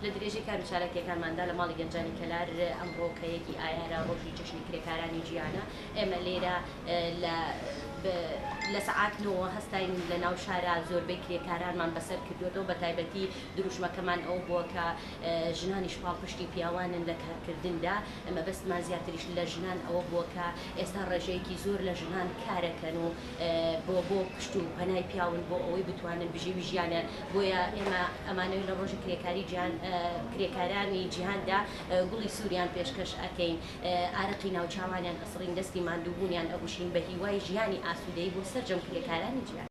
لە درێژەی کار و چالاکیەکانماندا لە ماڵی گەنجانی کەلار ئەمڕۆ کە یەکی ئایارە ڕۆژی جەژنی کرێکارانی جیهانە ئێمە لێرە لە سەعاتنەوە هەستاین لە ناو شارە زۆربەی کرێکارانمان بەسەر کردوێتەوە بە تایبەتی دروشمەکەمان ئەو بووە کە ژنانی شپاڵپشتی پیاوانن لە کارکردندا ئەمە بەستمان زیاتریش لە ژنان ئەوە بووە کە ئێستا ڕێژەیەکی زۆر لە ژنان کارەکەن و بۆ پشت و پەنای پیاون بۆ ئەوەی بتوانن بژێوی ژیانە بۆیە ئێمە ئەمانەوەی لە ڕۆژی کرێکارانی جیهاندا گوڵی سووریان پێشکەش ئەکەین ئارەقی ناوچاوانیان ئەسڕین دەستی ماندووبوونیان ئەگوشین بە هیوای ژیانی ئاسوودەی بۆ سەرجەم کرێکارانی جیهان.